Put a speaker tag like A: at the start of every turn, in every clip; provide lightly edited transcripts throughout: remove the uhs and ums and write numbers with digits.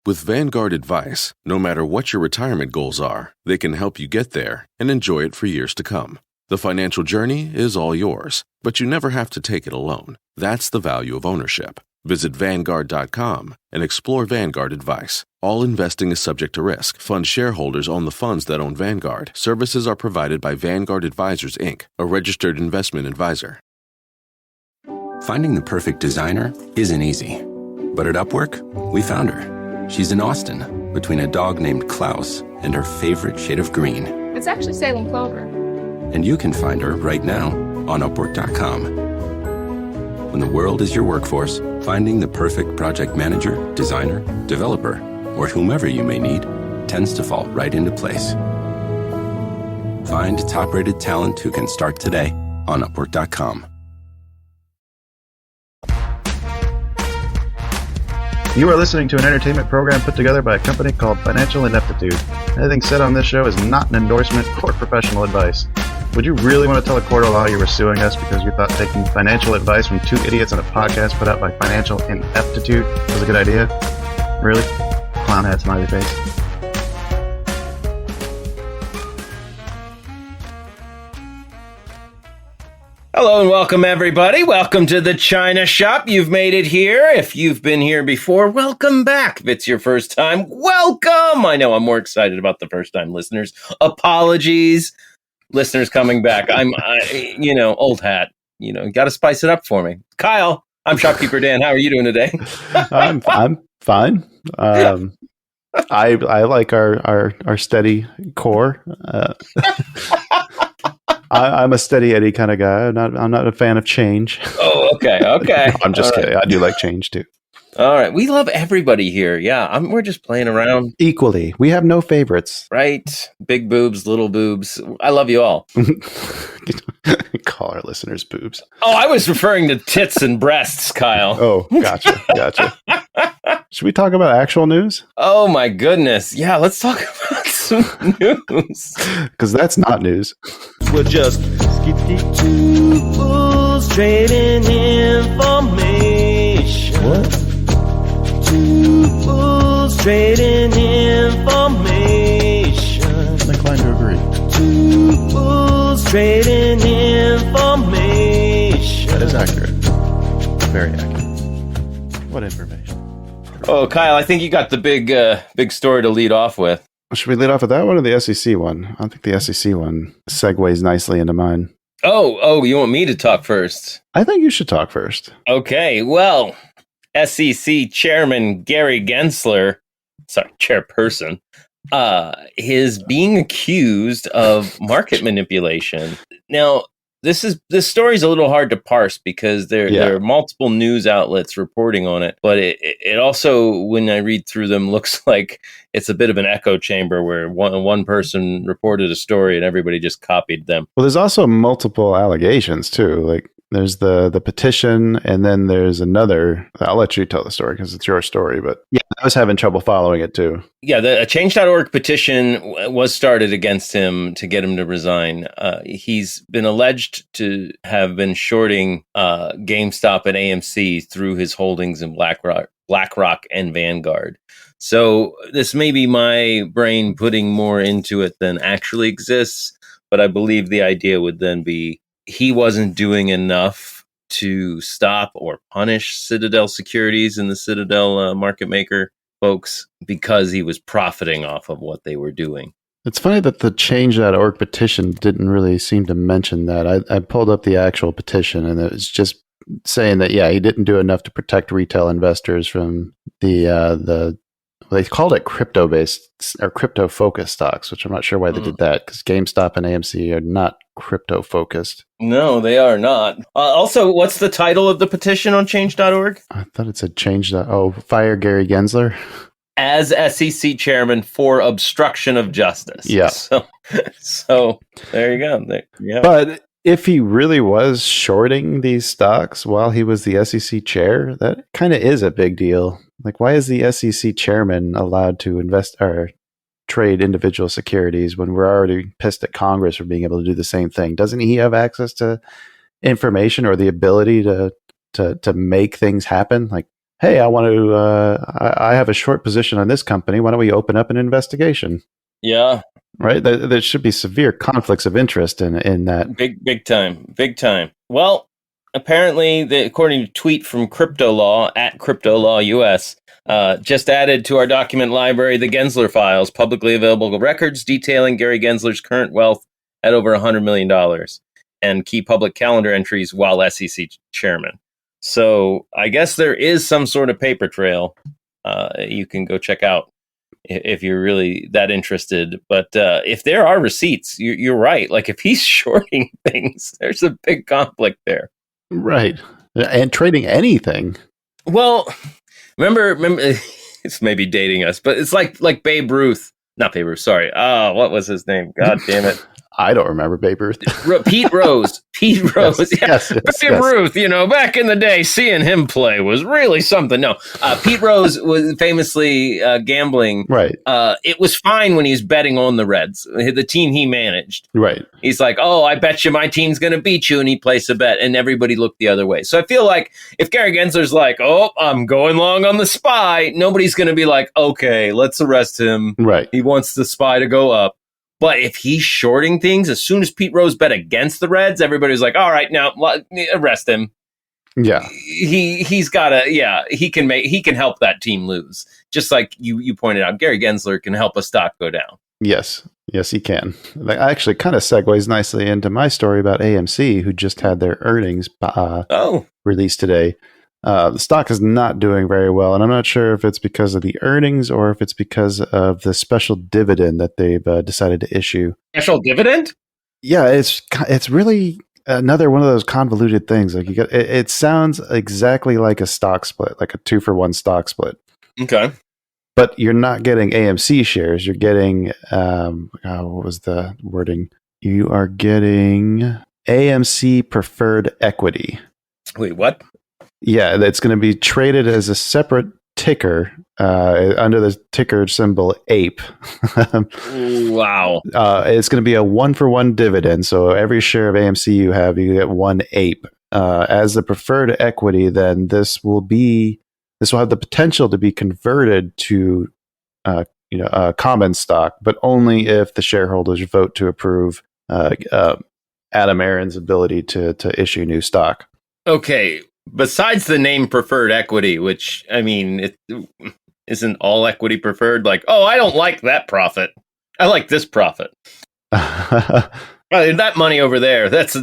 A: With Vanguard Advice, no matter what your retirement goals are, they can help you get there and enjoy it for years to come. The financial journey is all yours, but you never have to take it alone. That's the value of ownership. Visit Vanguard.com and explore Vanguard Advice. All investing is subject to risk. Fund shareholders own the funds that own Vanguard. Services are provided by Vanguard Advisors, Inc., a registered investment advisor.
B: Finding the perfect designer isn't easy. But at Upwork, we found her. She's in Austin, between a dog named Klaus and her favorite shade of green.
C: It's actually Salem Clover.
B: And you can find her right now on Upwork.com. When the world is your workforce, finding the perfect project manager, designer, developer, or whomever you may need tends to fall right into place. Find top-rated talent who can start today on Upwork.com.
D: You are listening to an entertainment program put together by a company called Financial Ineptitude. Anything said on this show is not an endorsement or professional advice. Would you really want to tell a court of law you were suing us because you thought taking financial advice from two idiots on a podcast put out by Financial Ineptitude was a good idea? Really? Clown hat, smiley face.
E: Hello and welcome, everybody. Welcome to the China Shop. You've made it here. If you've been here before, welcome back. If it's your first time, welcome. I know I'm more excited about the first-time listeners. Apologies, listeners coming back. I'm old hat. Got to spice it up for me. Kyle, I'm Shopkeeper Dan. How are you doing today?
D: I'm fine. I like our steady core. I'm a steady Eddie kind of guy. I'm not a fan of change.
E: Oh, okay.
D: No, I'm just kidding. I do like change too.
E: All right. We love everybody here. Yeah. We're just playing around.
D: Equally. We have no favorites.
E: Right. Big boobs, little boobs. I love you all.
D: Call our listeners boobs.
E: Oh, I was referring to tits and breasts, Kyle.
D: Oh, gotcha. Should we talk about actual news?
E: Oh, my goodness. Yeah, let's talk about some news.
D: Because that's not news.
E: We'll just skip the two fools trading information.
D: What?
E: Two fools trading information.
D: I'm inclined to agree.
E: Two fools trading information.
D: That is accurate. Very accurate. What information?
E: Oh, Kyle, I think you got the big story to lead off with.
D: Should we lead off with that one or the SEC one? I think the SEC one segues nicely into mine.
E: Oh, you want me to talk first?
D: I think you should talk first.
E: Okay, well, SEC Chairman Gary Gensler, chairperson, is being accused of market manipulation. Now, this story's a little hard to parse because there are multiple news outlets reporting on it, but it also, when I read through them, looks like it's a bit of an echo chamber where one person reported a story and everybody just copied them.
D: Well, there's also multiple allegations too. Like there's the petition, and then there's another. I'll let you tell the story because it's your story. But yeah, I was having trouble following it too. Yeah,
E: the Change.org petition was started against him to get him to resign. He's been alleged to have been shorting GameStop and AMC through his holdings in BlackRock and Vanguard. So this may be my brain putting more into it than actually exists, but I believe the idea would then be he wasn't doing enough to stop or punish Citadel Securities and the Citadel market maker folks because he was profiting off of what they were doing.
D: It's funny that the Change.org petition didn't really seem to mention that. I pulled up the actual petition, and it was just saying that, yeah, he didn't do enough to protect retail investors from the they called it crypto-based or crypto-focused stocks, which I'm not sure why they did that, because GameStop and AMC are not crypto-focused.
E: No, they are not. Also, what's the title of the petition on Change.org?
D: I thought it said fire Gary Gensler.
E: As SEC chairman for obstruction of justice.
D: Yeah.
E: So there you go.
D: But if he really was shorting these stocks while he was the SEC chair, that kind of is a big deal. Like, why is the SEC chairman allowed to invest or trade individual securities when we're already pissed at Congress for being able to do the same thing? Doesn't he have access to information or the ability to make things happen? Like, hey, I want to, I have a short position on this company. Why don't we open up an investigation?
E: Yeah.
D: Right? There should be severe conflicts of interest in that.
E: Big time. Well, apparently, according to a tweet from Crypto Law at Crypto Law US, just added to our document library the Gensler files, publicly available records detailing Gary Gensler's current wealth at over $100 million, and key public calendar entries while SEC chairman. So I guess there is some sort of paper trail you can go check out if you're really that interested. But if there are receipts, you're right. Like if he's shorting things, there's a big conflict there.
D: Right. And trading anything.
E: Well, remember, it's maybe dating us, but it's like Babe Ruth. Not Babe Ruth, sorry. What was his name? God damn it.
D: I don't remember Babe Ruth.
E: Pete Rose.
D: Yes,
E: Babe Ruth, back in the day, seeing him play was really something. No, Pete Rose was famously gambling.
D: Right.
E: It was fine when he was betting on the Reds, the team he managed.
D: Right.
E: He's like, oh, I bet you my team's going to beat you. And he placed a bet and everybody looked the other way. So I feel like if Gary Gensler's like, oh, I'm going long on the SPY, nobody's going to be like, okay, let's arrest him.
D: Right.
E: He wants the SPY to go up. But if he's shorting things, as soon as Pete Rose bet against the Reds, everybody's like, all right, now arrest him.
D: Yeah.
E: He can help that team lose. Just like you pointed out, Gary Gensler can help a stock go down.
D: Yes, he can. That actually kind of segues nicely into my story about AMC, who just had their earnings released today. The stock is not doing very well, and I'm not sure if it's because of the earnings or if it's because of the special dividend that they've decided to issue.
E: Special dividend?
D: Yeah, it's really another one of those convoluted things. Like it sounds exactly like a stock split, like a 2-for-1 stock split.
E: Okay.
D: But you're not getting AMC shares. You're getting, what was the wording? You are getting AMC preferred equity.
E: Wait, what?
D: Yeah, that's going to be traded as a separate ticker under the ticker symbol APE.
E: Wow.
D: It's going to be a 1-for-1 dividend. So every share of AMC you have, you get one APE. As the preferred equity, then this will have the potential to be converted to common stock, but only if the shareholders vote to approve Adam Aron's ability to issue new stock.
E: Okay. Besides the name preferred equity, which, I mean, it isn't all equity preferred. Like, oh, I don't like that profit. I like this profit. That money over there, that's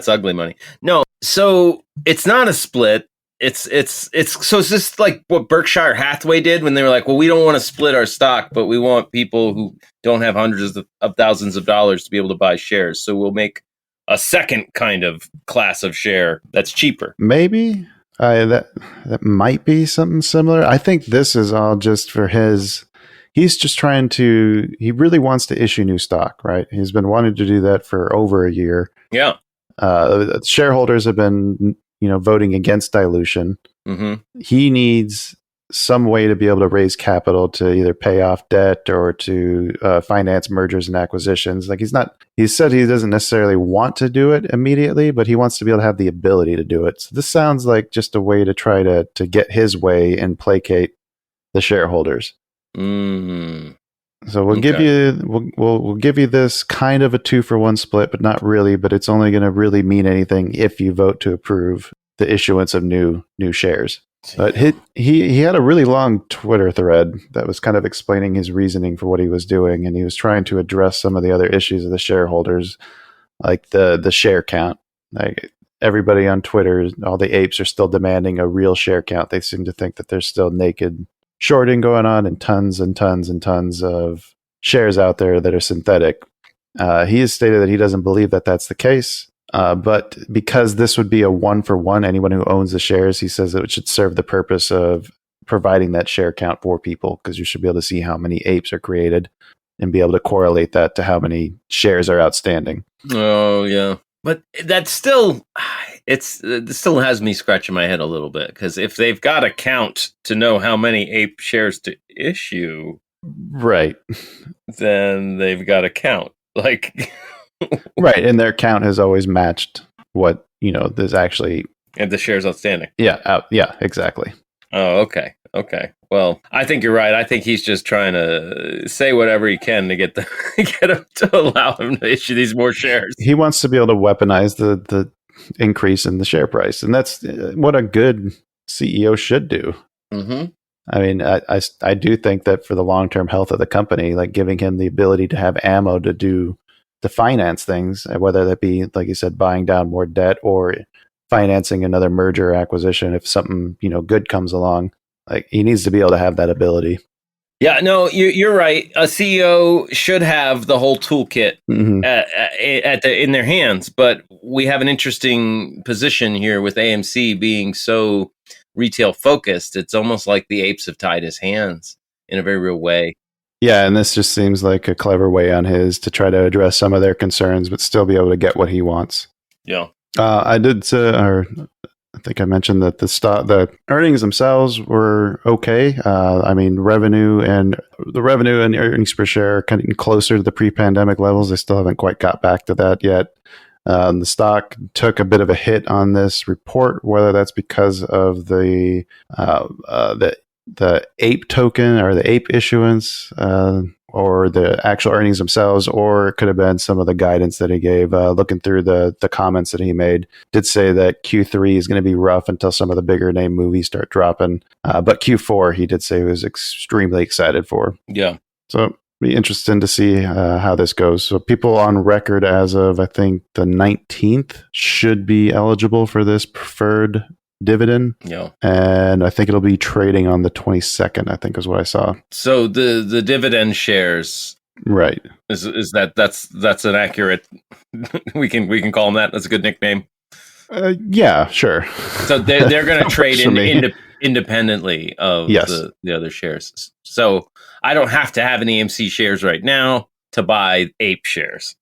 E: ugly money. No, so it's not a split. It's just like what Berkshire Hathaway did when they were like, well, we don't want to split our stock, but we want people who don't have hundreds of thousands of dollars to be able to buy shares. So we'll make a second kind of class of share that's cheaper.
D: Maybe that might be something similar. I think this is all just for he's just he really wants to issue new stock, right? He's been wanting to do that for over a year.
E: Yeah.
D: Shareholders have been, voting against dilution.
E: Mm-hmm.
D: He needs some way to be able to raise capital to either pay off debt or to finance mergers and acquisitions. Like he said he doesn't necessarily want to do it immediately, but he wants to be able to have the ability to do it. So this sounds like just a way to try to get his way and placate the shareholders.
E: Mm.
D: So we'll give you this kind of a 2-for-1 split, but not really, but it's only going to really mean anything if you vote to approve the issuance of new shares. But he had a really long Twitter thread that was kind of explaining his reasoning for what he was doing, and he was trying to address some of the other issues of the shareholders, like the share count. Like everybody on Twitter, all the apes are still demanding a real share count. They seem to think that there's still naked shorting going on and tons and tons and tons of shares out there that are synthetic. He has stated that he doesn't believe that that's the case. But because this would be a 1-for-1, anyone who owns the shares, he says that it should serve the purpose of providing that share count for people, because you should be able to see how many apes are created and be able to correlate that to how many shares are outstanding.
E: Oh, yeah. But that's still, it still has me scratching my head a little bit, because if they've got a count to know how many ape shares to issue,
D: right,
E: then they've got a count. Like...
D: Right, and their count has always matched what there's actually,
E: and the shares outstanding.
D: Yeah, exactly.
E: Oh, okay. Okay. Well, I think you're right. I think he's just trying to say whatever he can to get get him to allow him to issue these more shares.
D: He wants to be able to weaponize the increase in the share price, and that's what a good CEO should do.
E: Mm-hmm.
D: I mean, I do think that for the long term health of the company, like giving him the ability to have ammo to finance things, whether that be, like you said, buying down more debt or financing another merger or acquisition if something good comes along. Like, he needs to be able to have that ability.
E: Yeah, no, you're right. A CEO should have the whole toolkit
D: Mm-hmm.
E: in their hands, but we have an interesting position here with AMC being so retail focused. It's almost like the apes have tied his hands in a very real way.
D: Yeah, and this just seems like a clever way on his to try to address some of their concerns, but still be able to get what he wants.
E: Yeah.
D: I did say, or I think I mentioned that the earnings themselves were okay. I mean, revenue and earnings per share are kind of closer to the pre-pandemic levels. They still haven't quite got back to that yet. The stock took a bit of a hit on this report, whether that's because of the ape token or the ape issuance, or the actual earnings themselves, or it could have been some of the guidance that he gave. Looking through the comments that he made, did say that Q3 is going to be rough until some of the bigger name movies start dropping. But Q4, he did say he was extremely excited for.
E: Yeah.
D: So be interesting to see how this goes. So people on record as of, I think, the 19th should be eligible for this preferred dividend.
E: Yeah.
D: And I think it'll be trading on the 22nd, I think is what I saw.
E: So the dividend shares,
D: right,
E: is that's an accurate we can call them that. That's a good nickname.
D: Yeah, sure.
E: So they're going to trade independently of
D: yes.
E: the other shares. So I don't have to have any AMC shares right now to buy ape shares.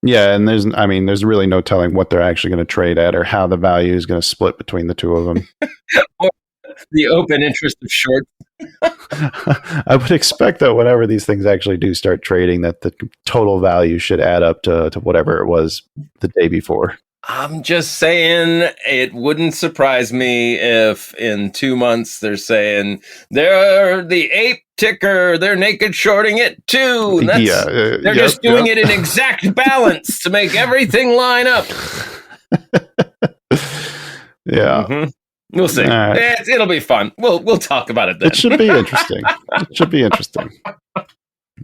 D: Yeah, and there's really no telling what they're actually going to trade at or how the value is going to split between the two of them.
E: Or the open interest of short.
D: I would expect that whenever these things actually do start trading, that the total value should add up to whatever it was the day before.
E: I'm just saying, it wouldn't surprise me if in 2 months they're saying they're the ape ticker, they're naked shorting it too. They're just doing it in exact balance to make everything line up.
D: Yeah.
E: Mm-hmm. We'll see. Right. It'll be fun. We'll talk about it then.
D: It should be interesting. All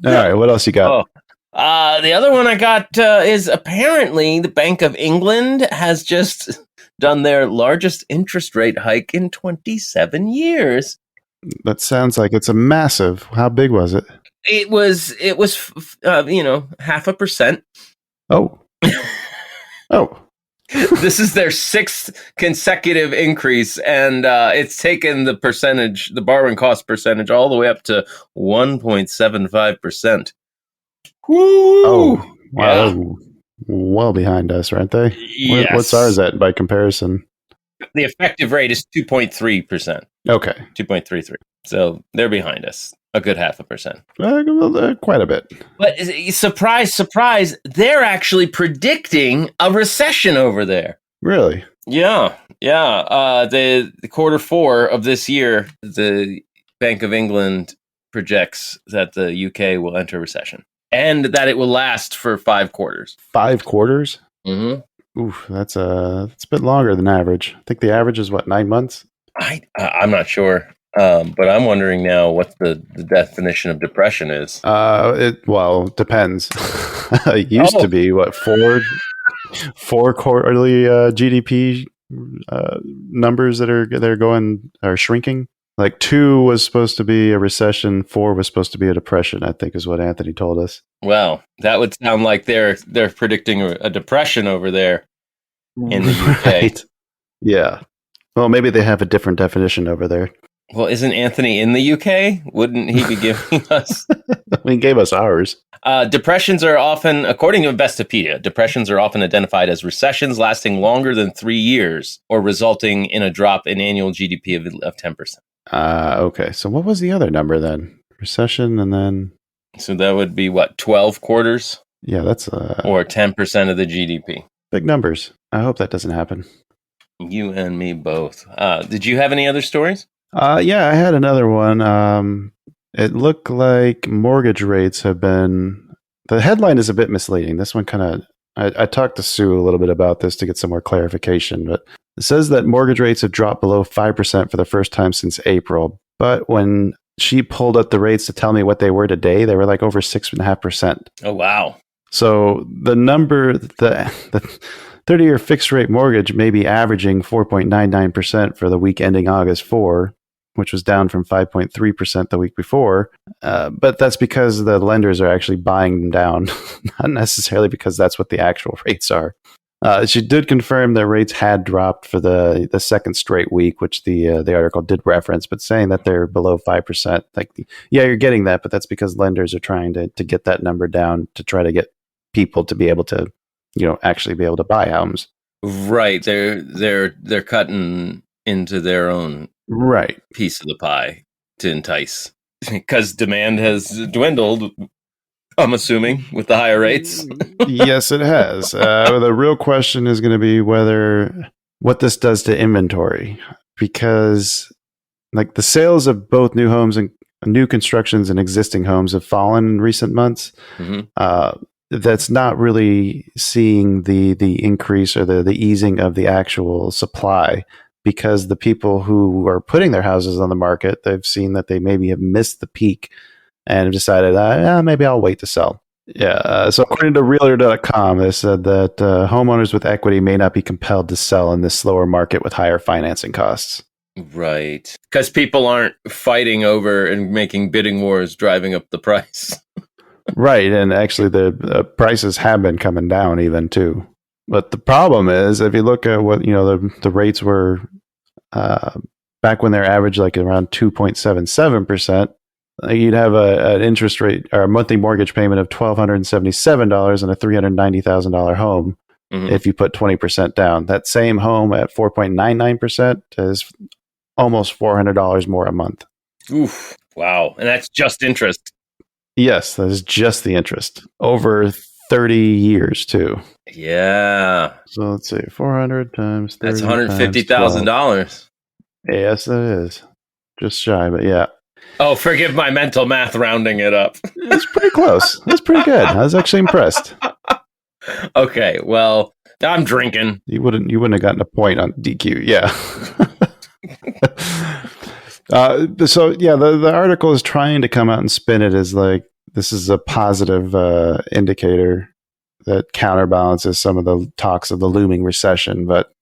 D: right, what else you got?
E: The other one I got is apparently the Bank of England has just done their largest interest rate hike in 27 years.
D: That sounds like it's a massive. How big was it?
E: It was 0.5%.
D: Oh.
E: This is their 6th consecutive increase, and it's taken the borrowing cost percentage all the way up to 1.75%. Woo!
D: Oh, wow. Yeah. Well behind us, aren't they?
E: Yes.
D: What's ours at by comparison?
E: The effective rate is 2.3%.
D: Okay.
E: 2.33. So they're behind us a good 0.5%.
D: Quite a bit.
E: But surprise, surprise, they're actually predicting a recession over there.
D: Really?
E: Yeah. The Q4 of this year, the Bank of England projects that the UK will enter recession. And that it will last for 5 quarters.
D: 5 quarters?
E: Mm-hmm.
D: Oof, that's a bit longer than average. I think the average is 9 months?
E: I'm not sure. But I'm wondering now what the definition of depression is.
D: It depends. It used to be 4 quarterly GDP numbers that are shrinking. Like 2 was supposed to be a recession, 4 was supposed to be a depression, I think is what Anthony told us.
E: Well, that would sound like they're predicting a depression over there in the UK.
D: Right. Yeah. Well, maybe they have a different definition over there.
E: Well, isn't Anthony in the UK? Wouldn't he be giving us?
D: He gave us ours.
E: Depressions are often, according to Investopedia, depressions are often identified as recessions lasting longer than 3 years or resulting in a drop in annual GDP of 10%.
D: Okay. So what was the other number then? Recession and then...
E: So that would be 12 quarters?
D: Yeah, that's...
E: or 10% of the GDP.
D: Big numbers. I hope that doesn't happen.
E: You and me both. Did you have any other stories?
D: Yeah, I had another one. It looked like mortgage rates have been. The headline is a bit misleading. This one kind of. I talked to Sue a little bit about this to get some more clarification, but it says that mortgage rates have dropped below 5% for the first time since April. But when she pulled up the rates to tell me what they were today, they were like over 6.5%.
E: Oh, wow.
D: So the number, the 30-year fixed rate mortgage may be averaging 4.99% for the week ending August 4, which was down from 5.3% the week before. But that's because the lenders are actually buying them down, not necessarily because that's what the actual rates are. She did confirm that rates had dropped for the second straight week, which the article did reference, but saying that they're below 5%. Like, yeah, you're getting that, but that's because lenders are trying to get that number down to try to get people to be able to, actually be able to buy homes.
E: Right. They're cutting into their own piece of the pie to entice, because demand has dwindled, I'm assuming, with the higher rates.
D: Yes, it has. The real question is going to be what this does to inventory, because like the sales of both new homes and new constructions and existing homes have fallen in recent months. Mm-hmm. That's not really seeing the increase or the easing of the actual supply, because the people who are putting their houses on the market, they've seen that they maybe have missed the peak and have decided, maybe I'll wait to sell. Yeah. So according to Realtor.com, they said that homeowners with equity may not be compelled to sell in this slower market with higher financing costs.
E: Right. Because people aren't fighting over and making bidding wars driving up the price.
D: Right. And actually the prices have been coming down even too. But the problem is, if you look at what, the rates were back when they're average like around 2.77%, you'd have an interest rate or a monthly mortgage payment of $1,277 and a $390,000 home. Mm-hmm. If you put 20% down. That same home at 4.99% is almost $400 more a month.
E: Oof. Wow. And that's just interest.
D: Yes, that is just the interest over 30 years too.
E: Yeah.
D: So let's see, 400 times 30.
E: That's $150,000.
D: Yes, it is. Just shy, but yeah.
E: Oh, forgive my mental math rounding it up.
D: It's pretty close. That's pretty good. I was actually impressed.
E: Okay, well, I'm drinking.
D: You wouldn't have gotten a point on DQ, yeah. So yeah, the article is trying to come out and spin it as like this is a positive indicator that counterbalances some of the talks of the looming recession, but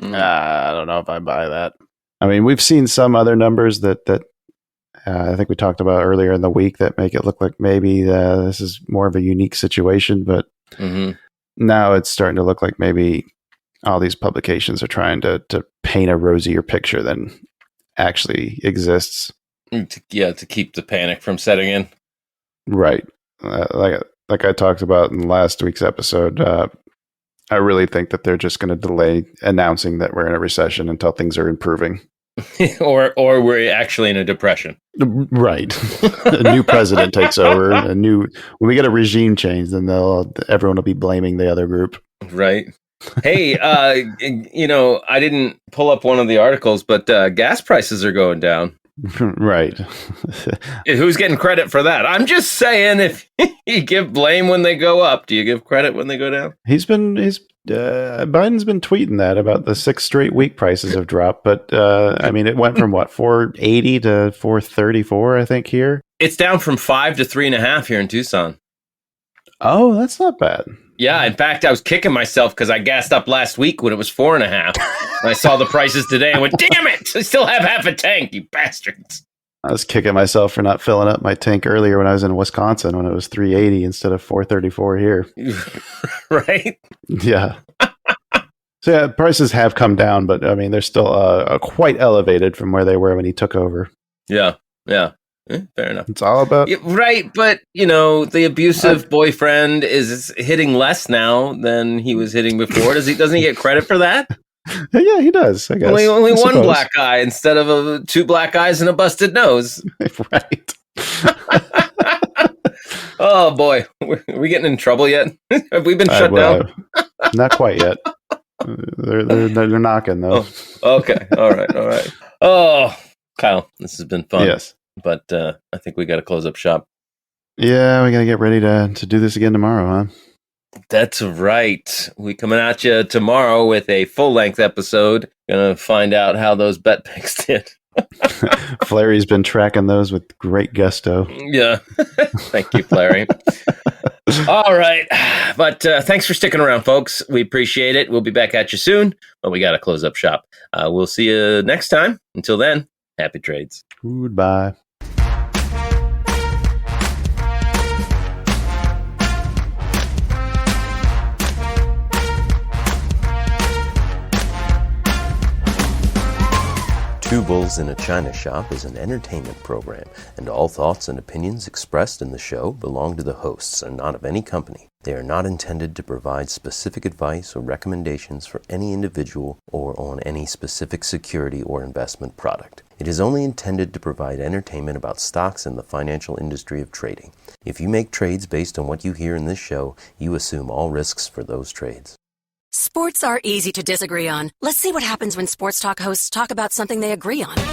D: I don't know if I buy that. I mean, we've seen some other numbers that I think we talked about earlier in the week that make it look like maybe this is more of a unique situation, but now it's starting to look like maybe all these publications are trying to paint a rosier picture than actually exists.
E: To keep the panic from setting in.
D: Right. Like I talked about in last week's episode, I really think that they're just going to delay announcing that we're in a recession until things are improving.
E: or we're actually in a depression.
D: Right. A new president takes over. When we get a regime change, then everyone will be blaming the other group.
E: Right. Hey, I didn't pull up one of the articles, but gas prices are going down.
D: Right.
E: Who's getting credit for that? I'm just saying, if you give blame when they go up, do you give credit when they go down?
D: Biden's been tweeting that about the 6 straight week prices have dropped, but I mean, it went from what, 480 to 434, I think here.
E: It's down from 5 to 3.5 here in Tucson.
D: Oh, that's not bad.
E: Yeah, in fact, I was kicking myself because I gassed up last week when it was 4.5. And I saw the prices today and went, damn it! I still have half a tank, you bastards.
D: I was kicking myself for not filling up my tank earlier when I was in Wisconsin when it was 380 instead of 434 here.
E: Right?
D: Yeah. So yeah, prices have come down, but I mean, they're still quite elevated from where they were when he took over.
E: Yeah. Fair enough.
D: It's all about...
E: Right, but, the abusive boyfriend is hitting less now than he was hitting before. Doesn't he get credit for that?
D: Yeah, he does, I guess.
E: Only one black eye instead of 2 black eyes and a busted nose.
D: Right.
E: Oh, boy. Are we getting in trouble yet? Have we been shut down?
D: Not quite yet. They're knocking, though.
E: Oh, okay. All right. Oh, Kyle, this has been fun.
D: Yes.
E: But I think we got to close up shop.
D: Yeah, we got to get ready to do this again tomorrow, huh?
E: That's right. We coming at you tomorrow with a full-length episode. Gonna find out how those bet picks did.
D: Flary's been tracking those with great gusto.
E: Yeah. Thank you, Flary. All right. But thanks for sticking around, folks. We appreciate it. We'll be back at you soon, but we got to close up shop. We'll see you next time. Until then, happy trades.
D: Goodbye.
C: Two Bulls in a China Shop is an entertainment program, and all thoughts and opinions expressed in the show belong to the hosts and not of any company. They are not intended to provide specific advice or recommendations for any individual or on any specific security or investment product. It is only intended to provide entertainment about stocks in the financial industry of trading. If you make trades based on what you hear in this show, you assume all risks for those trades.
F: Sports are easy to disagree on. Let's see what happens when sports talk hosts talk about something they agree on.
G: No,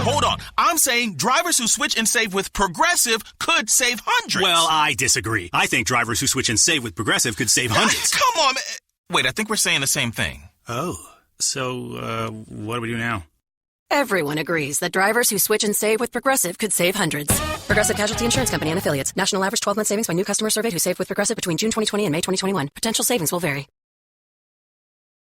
G: hold on. I'm saying drivers who switch and save with Progressive could save hundreds.
H: Well, I disagree. I think drivers who switch and save with Progressive could save hundreds.
G: Come on, man. Wait, I think we're saying the same thing.
H: Oh, so what do we do now?
F: Everyone agrees that drivers who switch and save with Progressive could save hundreds. Progressive Casualty Insurance Company and Affiliates. National average 12-month savings by new customer surveyed who saved with Progressive between June 2020 and May 2021. Potential savings will vary.